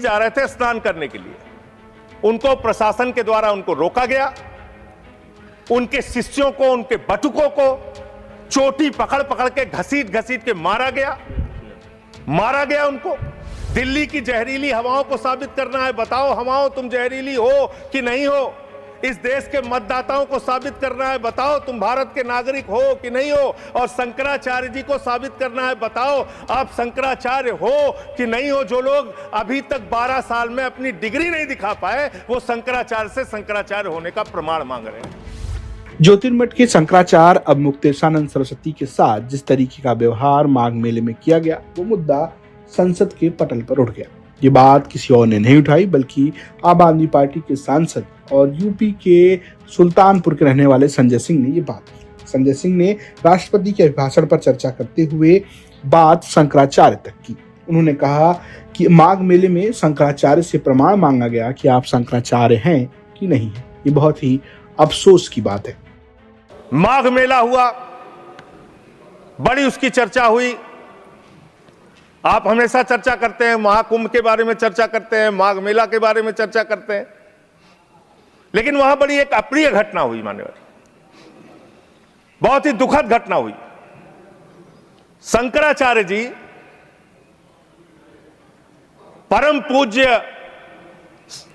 जा रहे थे स्नान करने के लिए। उनको प्रशासन के द्वारा उनको रोका गया, उनके शिष्यों को, उनके बटुकों को चोटी पकड़ पकड़ के घसीट घसीट के मारा गया उनको। दिल्ली की जहरीली हवाओं को साबित करना है, बताओ हवाओं तुम जहरीली हो कि नहीं हो। इस देश के मतदाताओं को साबित करना है, बताओ तुम भारत के नागरिक हो कि नहीं हो। और शंकराचार्य जी को साबित करना है, बताओ आप शंकराचार्य हो कि नहीं हो। जो लोग अभी तक 12 साल में अपनी डिग्री नहीं दिखा पाए, वो शंकराचार्य से शंकराचार्य होने का प्रमाण मांग रहे हैं। ज्योतिर्मठ के शंकराचार्य अब मुक्तेशानंद सरस्वती के साथ जिस तरीके का व्यवहार माघ मेले में किया गया, वो मुद्दा संसद के पटल पर उठ गया। ये बात किसी और ने नहीं उठाई, बल्कि आम आदमी पार्टी के सांसद और यूपी के सुल्तानपुर के रहने वाले संजय सिंह ने ये बात की। संजय सिंह ने राष्ट्रपति के अभिभाषण पर चर्चा करते हुए बात शंकराचार्य तक की। उन्होंने कहा कि माघ मेले में शंकराचार्य से प्रमाण मांगा गया कि आप शंकराचार्य हैं कि नहीं है। ये बहुत ही अफसोस की बात है। माघ मेला हुआ, बड़ी उसकी चर्चा हुई। आप हमेशा चर्चा करते हैं, महाकुंभ के बारे में चर्चा करते हैं, माघ मेला के बारे में चर्चा करते हैं, लेकिन वहां बड़ी एक अप्रिय घटना हुई, मान्यवर, बहुत ही दुखद घटना हुई। शंकराचार्य जी परम पूज्य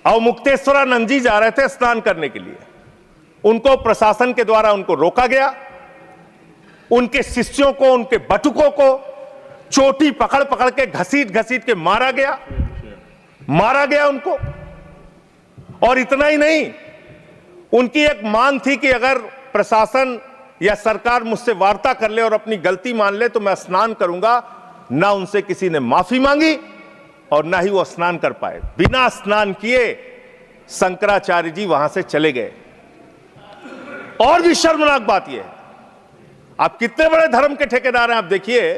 अवमुक्तेश्वरानंद जी जा रहे थे स्नान करने के लिए। उनको प्रशासन के द्वारा उनको रोका गया, उनके शिष्यों को, उनके बटुकों को चोटी पकड़ पकड़ के घसीट घसीट के मारा गया उनको। और इतना ही नहीं, उनकी एक मांग थी कि अगर प्रशासन या सरकार मुझसे वार्ता कर ले और अपनी गलती मान ले तो मैं स्नान करूंगा। ना उनसे किसी ने माफी मांगी और ना ही वो स्नान कर पाए। बिना स्नान किए शंकराचार्य जी वहां से चले गए। और भी शर्मनाक बात यह है, आप कितने बड़े धर्म के ठेकेदार हैं। आप देखिए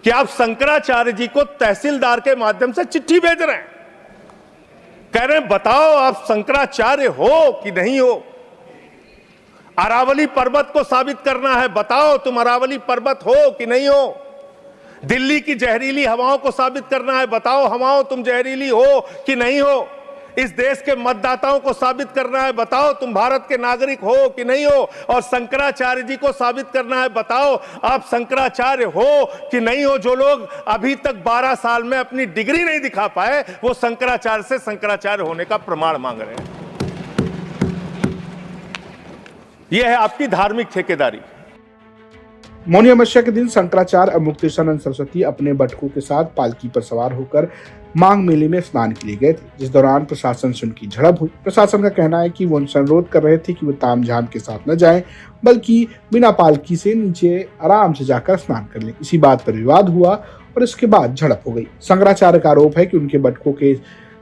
कि आप शंकराचार्य जी को तहसीलदार के माध्यम से चिट्ठी भेज रहे हैं, कह रहे हैं बताओ आप शंकराचार्य हो कि नहीं हो। अरावली पर्वत को साबित करना है, बताओ तुम अरावली पर्वत हो कि नहीं हो। दिल्ली की जहरीली हवाओं को साबित करना है, बताओ हवाओं तुम जहरीली हो कि नहीं हो। इस देश के मतदाताओं को साबित करना है, बताओ तुम भारत के नागरिक हो कि नहीं हो। और शंकराचार्य जी को साबित करना है, बताओ आप शंकराचार्य हो कि नहीं हो। जो लोग अभी तक 12 साल में अपनी डिग्री नहीं दिखा पाए, वो शंकराचार्य से शंकराचार्य होने का प्रमाण मांग रहे हैं। यह है आपकी धार्मिक ठेकेदारी। मौनी अमावस्या के दिन शंकराचार्य और मुक्तेशानंद सरस्वती अपने बटुकों के साथ पालकी पर सवार होकर माघ मेले में स्नान के लिए गए थे, जिस दौरान प्रशासन से उनकी झड़प हुई। प्रशासन का कहना है कि वो उनसे अनुरोध कर रहे थे कि वो तामझाम के साथ न जाएं, बल्कि बिना पालकी से नीचे आराम से जाकर स्नान कर लें। इसी बात पर विवाद हुआ और इसके बाद झड़प हो गई। शंकराचार्य का आरोप है कि उनके बटुकों के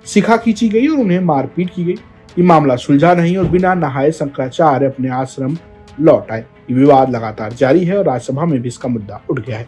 शिखा खींची गई और उन्हें मारपीट की गई। ये मामला सुलझा नहीं और बिना नहाए शंकराचार्य अपने आश्रम लौट आए। ये विवाद लगातार जारी है और राज्यसभा में भी इसका मुद्दा उठ गया है।